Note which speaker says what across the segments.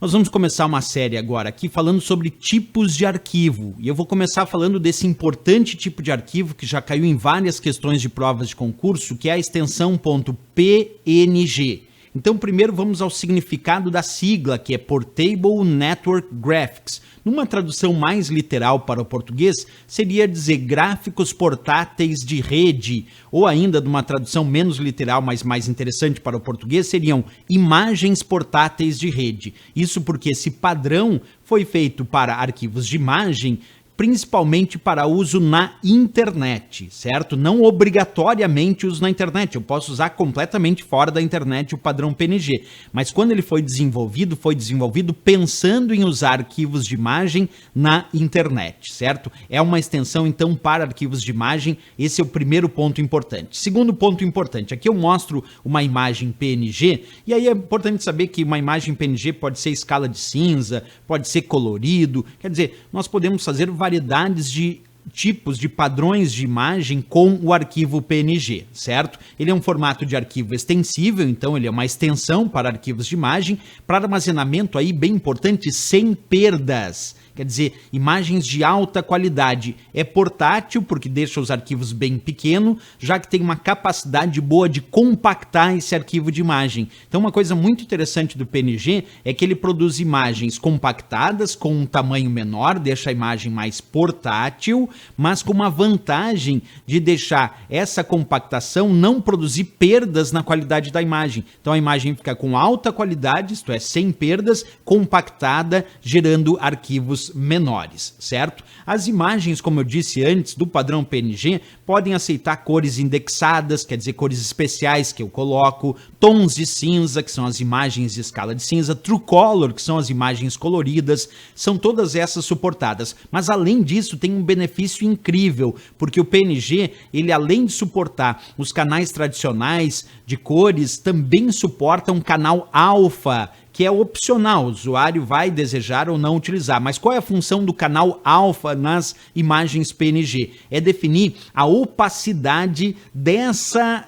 Speaker 1: Nós vamos começar uma série agora aqui falando sobre tipos de arquivo. E eu vou começar falando desse importante tipo de arquivo que já caiu em várias questões de provas de concurso, que é a extensão .png. Então, primeiro vamos ao significado da sigla, que é Portable Network Graphics. Numa tradução mais literal para o português, seria dizer gráficos portáteis de rede, ou ainda, numa tradução menos literal, mas mais interessante para o português, seriam imagens portáteis de rede. Isso porque esse padrão foi feito para arquivos de imagem, principalmente para uso na internet, certo? Não obrigatoriamente uso na internet, eu posso usar completamente fora da internet o padrão PNG, mas quando ele foi desenvolvido pensando em usar arquivos de imagem na internet, certo? É uma extensão, então, para arquivos de imagem, esse é o primeiro ponto importante. Segundo ponto importante, aqui eu mostro uma imagem PNG, e aí é importante saber que uma imagem PNG pode ser escala de cinza, pode ser colorido, quer dizer, nós podemos fazer variedades de tipos de padrões de imagem com o arquivo PNG, certo? Ele é um formato de arquivo extensível, então ele é uma extensão para arquivos de imagem, para armazenamento aí bem importante, sem perdas. Quer dizer, imagens de alta qualidade. É portátil, porque deixa os arquivos bem pequenos, já que tem uma capacidade boa de compactar esse arquivo de imagem. Então, uma coisa muito interessante do PNG é que ele produz imagens compactadas, com um tamanho menor, deixa a imagem mais portátil, mas com uma vantagem de deixar essa compactação não produzir perdas na qualidade da imagem. Então, a imagem fica com alta qualidade, isto é, sem perdas, compactada, gerando arquivos menores, certo? As imagens, como eu disse antes, do padrão PNG, podem aceitar cores indexadas, quer dizer, cores especiais que eu coloco, tons de cinza, que são as imagens de escala de cinza, True Color, que são as imagens coloridas, são todas essas suportadas. Mas além disso, tem um benefício incrível, porque o PNG, ele além de suportar os canais tradicionais de cores, também suporta um canal alfa, que é opcional, o usuário vai desejar ou não utilizar. Mas qual é a função do canal alfa nas imagens PNG? É definir a opacidade dessa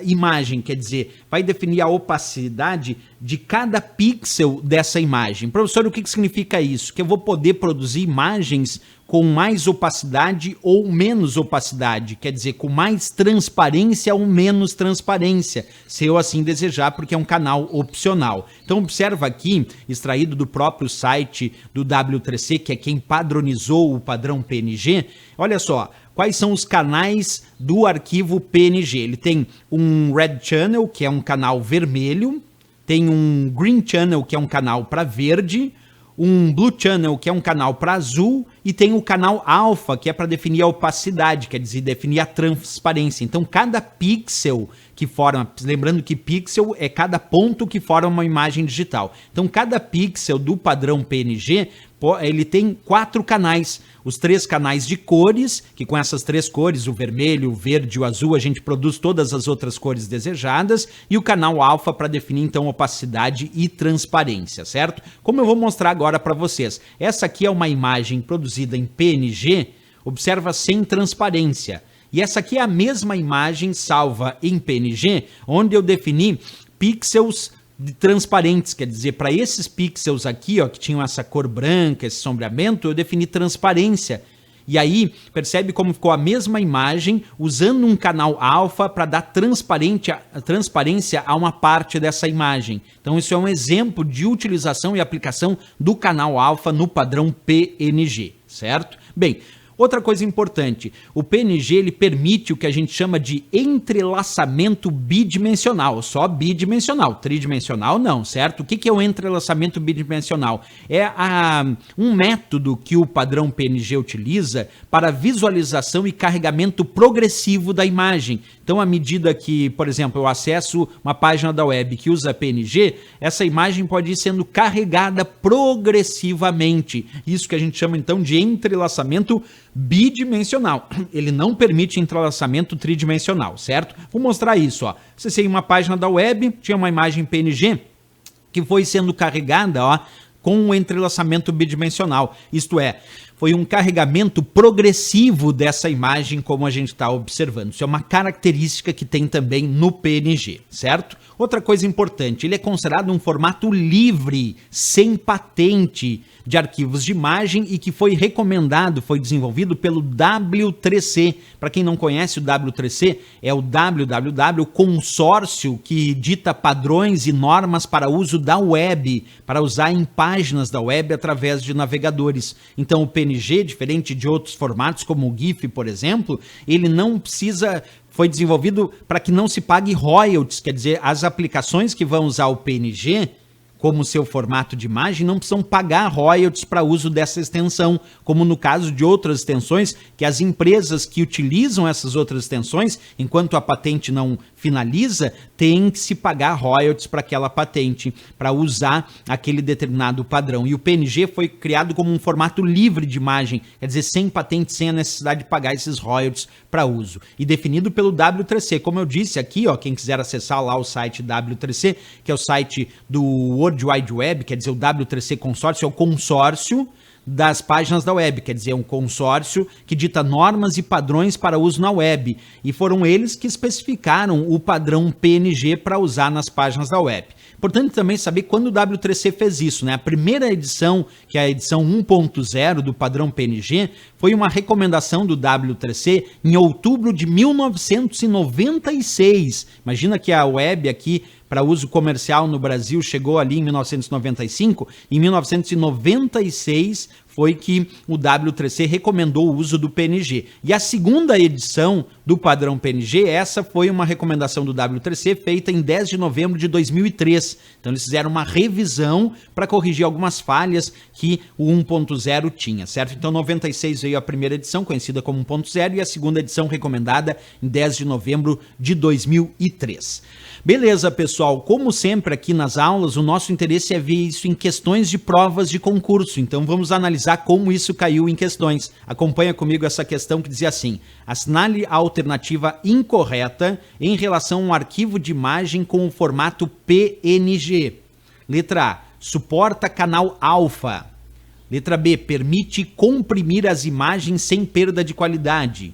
Speaker 1: imagem, quer dizer, vai definir a opacidade de cada pixel dessa imagem. Professor, o que significa isso? Que eu vou poder produzir imagens com mais opacidade ou menos opacidade, quer dizer, com mais transparência ou menos transparência, se eu assim desejar, porque é um canal opcional. Então observa aqui, extraído do próprio site do W3C, que é quem padronizou o padrão PNG, olha só, quais são os canais do arquivo PNG. Ele tem um Red Channel, que é um canal vermelho, tem um Green Channel, que é um canal para verde, um Blue Channel, que é um canal para azul, e tem o canal Alpha, que é para definir a opacidade, quer dizer, definir a transparência. Então, cada pixel que forma, lembrando que pixel é cada ponto que forma uma imagem digital. Então, cada pixel do padrão PNG, ele tem 4 canais. Os 3 canais de cores, que com essas 3 cores, o vermelho, o verde e o azul, a gente produz todas as outras cores desejadas, e o canal alfa para definir, então, opacidade e transparência, certo? Como eu vou mostrar agora para vocês. Essa aqui é uma imagem produzida em PNG, observa, sem transparência. E essa aqui é a mesma imagem salva em PNG, onde eu defini pixels transparentes, quer dizer, para esses pixels aqui, ó, que tinham essa cor branca, esse sombreamento, eu defini transparência. E aí, percebe como ficou a mesma imagem, usando um canal alfa para dar transparência a uma parte dessa imagem. Então, isso é um exemplo de utilização e aplicação do canal alfa no padrão PNG, certo? Bem, outra coisa importante, o PNG ele permite o que a gente chama de entrelaçamento bidimensional, só bidimensional, tridimensional não, certo? O que é o entrelaçamento bidimensional? É um método que o padrão PNG utiliza para visualização e carregamento progressivo da imagem. Então, à medida que, por exemplo, eu acesso uma página da web que usa PNG, essa imagem pode ir sendo carregada progressivamente. Isso que a gente chama, então, de entrelaçamento bidimensional. Ele não permite entrelaçamento tridimensional, certo? Vou mostrar isso, ó. Acessei uma página da web, tinha uma imagem PNG que foi sendo carregada, ó, com o entrelaçamento bidimensional. Isto é, foi um carregamento progressivo dessa imagem, como a gente está observando. Isso é uma característica que tem também no PNG, certo? Outra coisa importante, ele é considerado um formato livre, sem patente, de arquivos de imagem e que foi recomendado, foi desenvolvido pelo W3C. Para quem não conhece, o W3C é o www, consórcio que dita padrões e normas para uso da web, para usar em páginas da web através de navegadores. Então o PNG, diferente de outros formatos como o GIF, por exemplo, ele não precisa... Foi desenvolvido para que não se pague royalties, quer dizer, as aplicações que vão usar o PNG como seu formato de imagem não precisam pagar royalties para uso dessa extensão, como no caso de outras extensões, que as empresas que utilizam essas outras extensões, enquanto a patente não finaliza, tem que se pagar royalties para aquela patente, para usar aquele determinado padrão. E o PNG foi criado como um formato livre de imagem, quer dizer, sem patente, sem a necessidade de pagar esses royalties para uso. E definido pelo W3C. Como eu disse aqui, ó, quem quiser acessar lá o site W3C, que é o site do World Wide Web, quer dizer, o W3C consórcio, é o consórcio das páginas da web, quer dizer, um consórcio que dita normas e padrões para uso na web, e foram eles que especificaram o padrão PNG para usar nas páginas da web. Importante também saber quando o W3C fez isso, né? A primeira edição, que é a edição 1.0 do padrão PNG, foi uma recomendação do W3C em outubro de 1996. Imagina que a web aqui para uso comercial no Brasil chegou ali em 1995, em 1996 foi que o W3C recomendou o uso do PNG. E a segunda edição do padrão PNG, essa foi uma recomendação do W3C feita em 10 de novembro de 2003. Então eles fizeram uma revisão para corrigir algumas falhas que o 1.0 tinha, certo? Então 96 veio a primeira edição, conhecida como 1.0, e a segunda edição recomendada em 10 de novembro de 2003. Beleza, pessoal, como sempre aqui nas aulas, o nosso interesse é ver isso em questões de provas de concurso, então vamos analisar como isso caiu em questões. Acompanha comigo essa questão que dizia assim: assinale a alternativa incorreta em relação a um arquivo de imagem com o formato PNG. Letra A, suporta canal alfa. Letra B, permite comprimir as imagens sem perda de qualidade.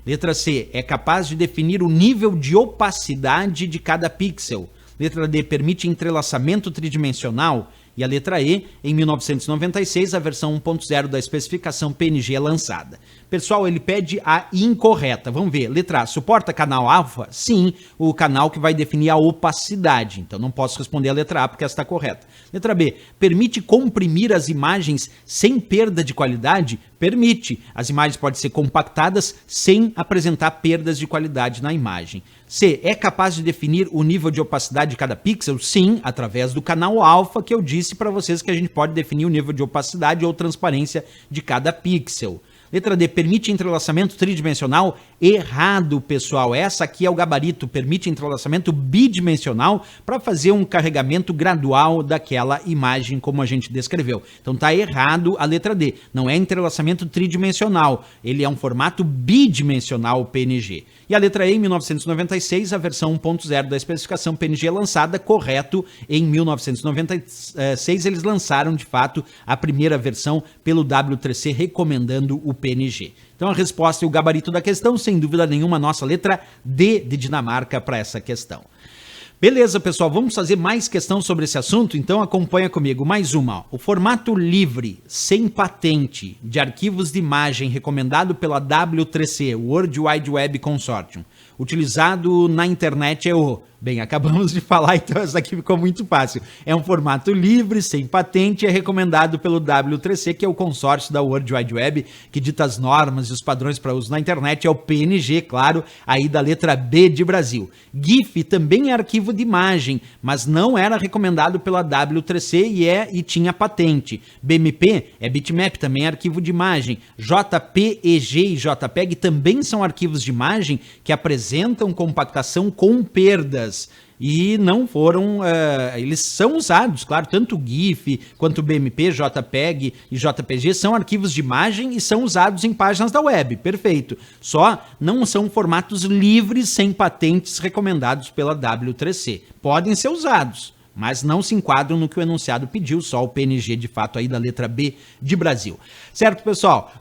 Speaker 1: Letra C, é capaz de definir o nível de opacidade de cada pixel. Letra D, permite entrelaçamento tridimensional. E a letra E, em 1996, a versão 1.0 da especificação PNG é lançada. Pessoal, ele pede a incorreta. Vamos ver. Letra A, suporta canal alfa? Sim, o canal que vai definir a opacidade. Então não posso responder a letra A porque essa está correta. Letra B, permite comprimir as imagens sem perda de qualidade? Permite. As imagens podem ser compactadas sem apresentar perdas de qualidade na imagem. C, é capaz de definir o nível de opacidade de cada pixel? Sim, através do canal alfa, que eu disse para vocês que a gente pode definir o nível de opacidade ou transparência de cada pixel. Letra D, permite entrelaçamento tridimensional? Errado, pessoal. Essa aqui é o gabarito, permite entrelaçamento bidimensional para fazer um carregamento gradual daquela imagem como a gente descreveu. Então tá errado a letra D. Não é entrelaçamento tridimensional, ele é um formato bidimensional PNG. E a letra E, em 1996, a versão 1.0 da especificação PNG é lançada, correto. Em 1996 eles lançaram de fato a primeira versão pelo W3C recomendando o PNG. Então a resposta e o gabarito da questão, sem dúvida nenhuma, nossa letra D de Dinamarca para essa questão. Beleza, pessoal, vamos fazer mais questão sobre esse assunto? Então acompanha comigo. Mais uma. O formato livre, sem patente, de arquivos de imagem recomendado pela W3C, World Wide Web Consortium, utilizado na internet é o... Bem, acabamos de falar, então essa aqui ficou muito fácil. É um formato livre, sem patente, é recomendado pelo W3C, que é o consórcio da World Wide Web, que dita as normas e os padrões para uso na internet, é o PNG, claro, aí da letra B de Brasil. GIF também é arquivo de imagem, mas não era recomendado pela W3C e tinha patente. BMP é bitmap, também é arquivo de imagem. JPEG e JPEG também são arquivos de imagem que apresentam compactação com perdas. E não foram, eles são usados, claro, tanto o GIF quanto o BMP, JPEG e JPG são arquivos de imagem e são usados em páginas da web, perfeito. Só não são formatos livres sem patentes recomendados pela W3C. Podem ser usados, mas não se enquadram no que o enunciado pediu, só o PNG de fato aí da letra B de Brasil. Certo, pessoal?